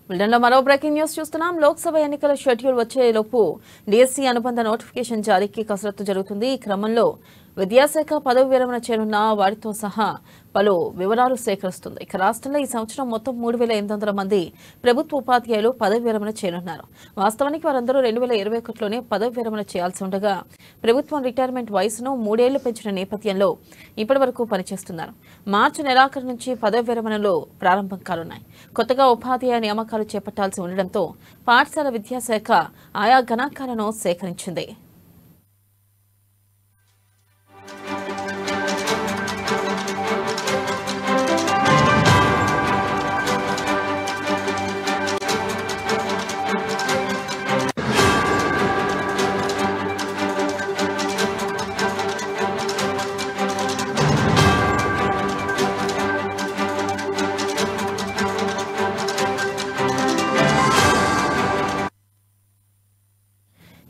బులెటిన్లో మరో breaking news చూస్తున్నాం. లోక్సభ ఎన్నికల షెడ్యూల్ వచ్చేలోపు డీఎస్సీ అనుబంధ నోటిఫికేషన్ జారీకి కసరత్తు జరుగుతుంది. ఈ క్రమంలో విద్యాశాఖ పదవి విరమణ చేరున్న వారితో సహా పలు వివరాలు సేకరిస్తుంది. ఇక రాష్ట్రంలో ఈ సంవత్సరం మొత్తం 3,800 మంది ప్రభుత్వ ఉపాధ్యాయులు పదవి విరమణ చేరున్నారు. వాస్తవానికి వారందరూ 2021లోనే పదవి విరమణ చేయాల్సి ఉండగా ప్రభుత్వం రిటైర్మెంట్ వయసును 3 ఏళ్లు పెంచిన నేపథ్యంలో ఇప్పటి వరకు పనిచేస్తున్నారు. మార్చి నెలాఖరు నుంచి పదవి విరమణలు ప్రారంభం కానున్నాయి. కొత్తగా ఉపాధ్యాయ నియామకాలు చేపట్టాల్సి ఉండడంతో పాఠశాల విద్యాశాఖ ఆయా గణాంకాలను సేకరించింది.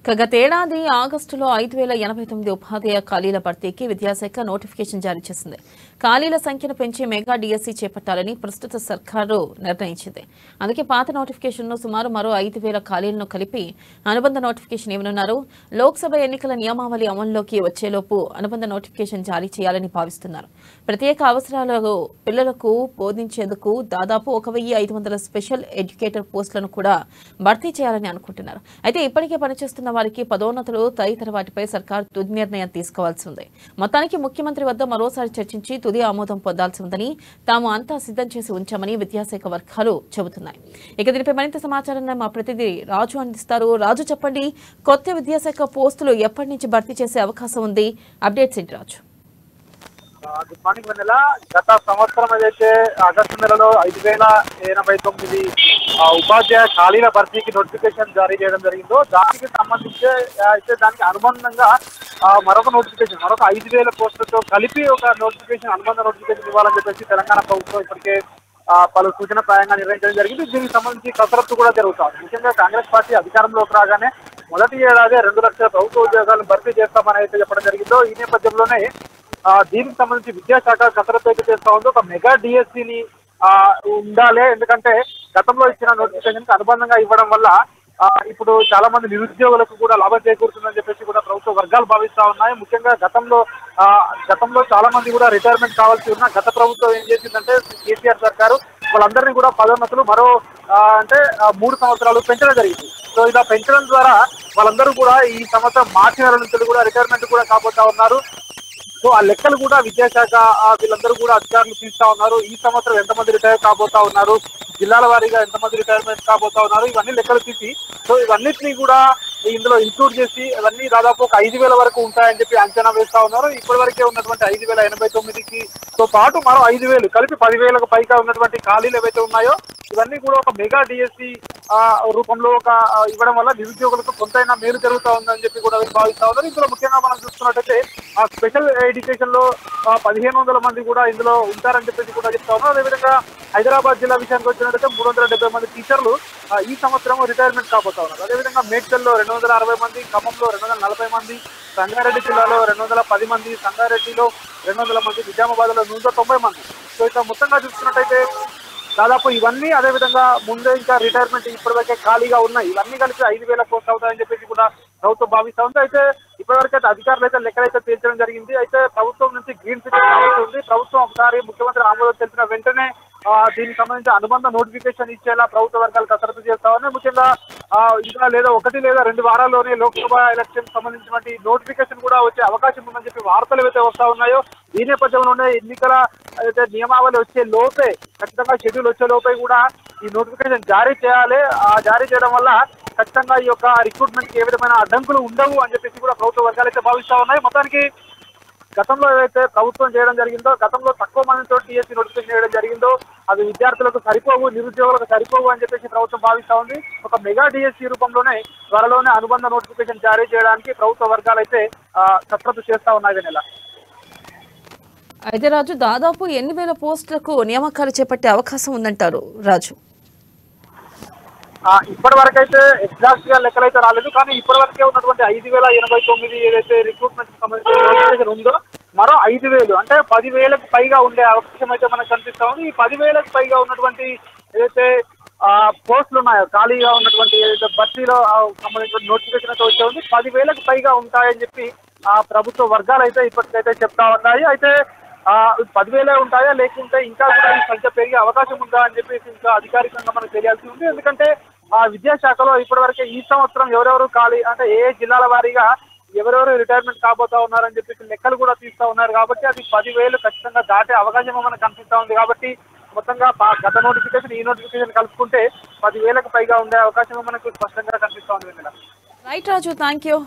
గతేడాది ఆగస్టులో 5,089 ఉపాధ్యాయ ఖాళీల భర్తీకి విద్యాశాఖ నోటిఫికేషన్ జారీ చేసింది. ఖాళీల సంఖ్యను పెంచి మెగా డీఎస్సీ చేపట్టాలని ప్రస్తుత సర్కారు నిర్ణయించింది. అందుకే పాత నోటిఫికేషన్ను సుమారు మరో 5,000 ఖాళీలను కలిపి అనుబంధ నోటిఫికేషన్ ఇవ్వనున్నారు. లోక్సభ ఎన్నికల నియమావళి అమల్లోకి వచ్చేలోపు అనుబంధ నోటిఫికేషన్ జారీ చేయాలని భావిస్తున్నారు. ప్రత్యేక అవసరాలు పిల్లలకు బోధించేందుకు దాదాపు 1,500 స్పెషల్ ఎడ్యుకేటర్ పోస్టులను కూడా భర్తీ చేయాలని అనుకుంటున్నారు. అయితే ఇప్పటికే పనిచేస్తున్న వారికి పదోన్నతులు తదితర వాటిపై సర్కార్ తుది నిర్ణయం తీసుకోవాల్సి ఉంది. మొత్తానికి ముఖ్యమంత్రి వద్ద మరోసారి చర్చించి తుది ఆమోదం పొందాల్సి ఉందని తాము అంతా సిద్ధం చేసి ఉంచామని విద్యాశాఖ వర్గాలు చెబుతున్నాయి. ఇక దీనిపై మరింత సమాచారాన్ని మా ప్రతినిధి రాజు అందిస్తారు. రాజు, చెప్పండి, కొత్త విద్యాశాఖ పోస్టులు ఎప్పటి నుంచి భర్తీ చేసే అవకాశం ఉంది? అప్డేట్స్ ఏంటి రాజు? గుడ్ మార్నింగ్ వెన్నెల. గత సంవత్సరం ఏదైతే ఆగస్టు నెలలో 5,089 ఉపాధ్యాయ ఖాళీల భర్తీకి నోటిఫికేషన్ జారీ చేయడం జరిగిందో దానికి సంబంధించి అయితే దానికి అనుబంధంగా మరొక 5,000 పోస్టులతో కలిపి ఒక నోటిఫికేషన్ అనుబంధ నోటిఫికేషన్ ఇవ్వాలని చెప్పేసి తెలంగాణ ప్రభుత్వం ఇప్పటికే పలు సూచన ప్రాయంగా నిర్వహించడం జరిగింది. దీనికి సంబంధించి కసరత్తు కూడా జరుగుతుంది. ముఖ్యంగా కాంగ్రెస్ పార్టీ అధికారంలోకి రాగానే మొదటి ఏడాది 2 లక్షల ప్రభుత్వ ఉద్యోగాలను భర్తీ చేస్తామని అయితే చెప్పడం జరిగిందో ఈ నేపథ్యంలోనే దీనికి సంబంధించి విద్యాశాఖ కసరత్తు అయితే చేస్తా ఉందో ఒక మెగా డిఎస్సీని ఉండాలి. ఎందుకంటే గతంలో ఇచ్చిన నోటిఫికేషన్ కి అనుబంధంగా ఇవ్వడం వల్ల ఇప్పుడు చాలా మంది నిరుద్యోగులకు కూడా లాభం చేకూరుతుందని చెప్పేసి కూడా ప్రభుత్వ వర్గాలు భావిస్తా ఉన్నాయి. ముఖ్యంగా గతంలో చాలా మంది కూడా రిటైర్మెంట్ కావాల్సి ఉన్న గత ప్రభుత్వం ఏం చేసిందంటే కేసీఆర్ సర్కారు వాళ్ళందరినీ కూడా పదోన్నతులు మరో 3 సంవత్సరాలు పెంచడం జరిగింది. సో ఇలా పెంచడం ద్వారా వాళ్ళందరూ కూడా ఈ సంవత్సరం మార్చి నెల నుంచి కూడా రిటైర్మెంట్ కూడా కాబోతా ఉన్నారు. సో ఆ లెక్కలు కూడా విద్యాశాఖ వీళ్ళందరూ కూడా అధికారులు తీస్తా ఉన్నారు. ఈ సంవత్సరం ఎంతమంది రిటైర్ కాబోతా ఉన్నారు, జిల్లాల వారీగా ఎంతమంది రిటైర్మెంట్ కాబోతా ఉన్నారు, ఇవన్నీ లెక్కలు తీసి సో ఇవన్నిటినీ కూడా ఇందులో ఇంక్లూడ్ చేసి ఇవన్నీ దాదాపు ఒక 5,000 వరకు ఉంటాయని చెప్పి అంచనా వేస్తా ఉన్నారు. ఇప్పటి వరకే ఉన్నటువంటి 5,089కి తో పాటు మరో 5,000 కలిపి 10,000కు పైగా ఉన్నటువంటి ఖాళీలు ఏవైతే ఉన్నాయో ఇవన్నీ కూడా ఒక మెగా డిఎస్సీ రూపంలో ఇవ్వడం వల్ల నిరుద్యోగులకు కొంతైనా మేలు జరుగుతా ఉందని చెప్పి కూడా భావిస్తా ఉన్నారు. ఇందులో ముఖ్యంగా మనం చూస్తున్నట్టయితే స్పెషల్ ఎడ్యుకేషన్ లో 1,500 మంది కూడా ఇందులో ఉంటారని చెప్పేసి కూడా చెప్తా ఉన్నారు. అదేవిధంగా హైదరాబాద్ జిల్లా విషయానికి వచ్చినట్టయితే 370 మంది టీచర్లు ఈ సంవత్సరం రిటైర్మెంట్ కాబోతా ఉన్నారు. అదేవిధంగా మేడ్చల్లో 260 మంది, ఖమ్మంలో 240 మంది, సంగారెడ్డి జిల్లాలో 210 మంది, సంగారెడ్డిలో 200 మంది, నిజామాబాద్ లో 190 మంది. సో ఇట్లా మొత్తంగా చూసుకున్నట్టయితే దాదాపు ఇవన్నీ అదేవిధంగా ముందే ఇంకా రిటైర్మెంట్ ఇప్పటివరకే ఖాళీగా ఉన్నాయి. ఇవన్నీ కలిపి 5,000 పోస్ట్ అవుతాయని చెప్పేసి కూడా ప్రభుత్వం భావిస్తా ఉంది. అయితే ఇప్పటివరకు అయితే అధికారులు అయితే లెక్కలైతే తేల్చడం జరిగింది. అయితే ప్రభుత్వం నుంచి గ్రీన్ సిగ్నల్ ఉంది. ప్రభుత్వం ఒకసారి ముఖ్యమంత్రి ఆమోదం తెలిసిన వెంటనే దీనికి సంబంధించి అనుబంధ నోటిఫికేషన్ ఇచ్చేలా ప్రభుత్వ వర్గాలు కసరత్తు చేస్తా ఉన్నాయి. ముఖ్యంగా ఇంకా లేదా 1 లేదా 2 వారాల్లోనే లోక్సభ ఎలక్షన్ సంబంధించినటువంటి నోటిఫికేషన్ కూడా వచ్చే అవకాశం ఉందని చెప్పి వార్తలు ఏవైతే వస్తా ఉన్నాయో ఈ నేపథ్యంలోనే ఎన్నికల అయితే నియమావళి వచ్చే లోపే ఖచ్చితంగా షెడ్యూల్ వచ్చే లోపే కూడా ఈ నోటిఫికేషన్ జారీ చేయాలి. జారీ చేయడం వల్ల ఖచ్చితంగా ఈ యొక్క రిక్రూట్మెంట్ కి ఏ విధమైన అడ్డంకులు ఉండవు అని చెప్పేసి కూడా ప్రభుత్వ వర్గాలు అయితే భావిస్తా ఉన్నాయి. మొత్తానికి గతంలో ఏదైతే ప్రభుత్వం చేయడం జరిగిందో గతంలో తక్కువ మందితో టీఎస్సీ నోటిఫికేషన్ చేయడం జరిగిందో అది విద్యార్థులకు సరిపోవు, నిరుద్యోగులకు సరిపోవు అని చెప్పేసి ప్రభుత్వం భావిస్తా ఉంది. ఒక మెగా డిఎస్సీ రూపంలోనే త్వరలోనే అనుబంధ నోటిఫికేషన్ జారీ చేయడానికి ప్రభుత్వ వర్గాలు అయితే కసరత్తు చేస్తా ఉన్నాయి. నెల అయితే రాజు, దాదాపు 8,000 పోస్టులకు నియామకాలు చేపట్టే అవకాశం ఉందంటారు రాజు? ఇప్పటి వరకు అయితే ఎగ్జాక్ట్ గా లెక్కలైతే రాలేదు. కానీ ఇప్పటి వరకే ఉన్నటువంటి 5,089 ఏదైతే రిక్రూట్మెంట్ సంబంధించిన నోటిఫికేషన్ ఉందో మరో 5,000 అంటే 10,000కు పైగా ఉండే అవకాశం అయితే మనకు కనిపిస్తా ఉంది. ఈ 10,000కు పైగా ఉన్నటువంటి ఏదైతే పోస్టులు ఉన్నాయో ఖాళీగా ఉన్నటువంటి ఏదైతే భర్తీలో సంబంధించిన నోటిఫికేషన్ అయితే వచ్చే ఉంది 10,000కు పైగా ఉంటాయని చెప్పి ప్రభుత్వ వర్గాలు అయితే ఇప్పటికైతే చెప్తా ఉన్నాయి. అయితే 10,000 ఉంటాయా లేకుంటే ఇంకా కూడా ఈ సంఖ్య పెరిగే అవకాశం ఉందా అని చెప్పేసి ఇంకా అధికారికంగా మనకు తెలియాల్సి ఉంది. ఎందుకంటే విద్యాశాఖలో ఇప్పటివరకే ఈ సంవత్సరం ఎవరెవరు ఖాళీ అంటే ఏ జిల్లాల వారీగా ఎవరెవరు రిటైర్మెంట్ కాబోతా ఉన్నారని చెప్పేసి లెక్కలు కూడా తీస్తా ఉన్నారు. కాబట్టి అది 10,000 ఖచ్చితంగా దాటే అవకాశం మనకు కనిపిస్తా ఉంది. కాబట్టి మొత్తంగా గత నోటిఫికేషన్ ఈ నోటిఫికేషన్ కలుపుకుంటే 10,000కు పైగా ఉండే అవకాశం మనకు స్పష్టంగా కనిపిస్తా ఉంది. Right Raju, thank you.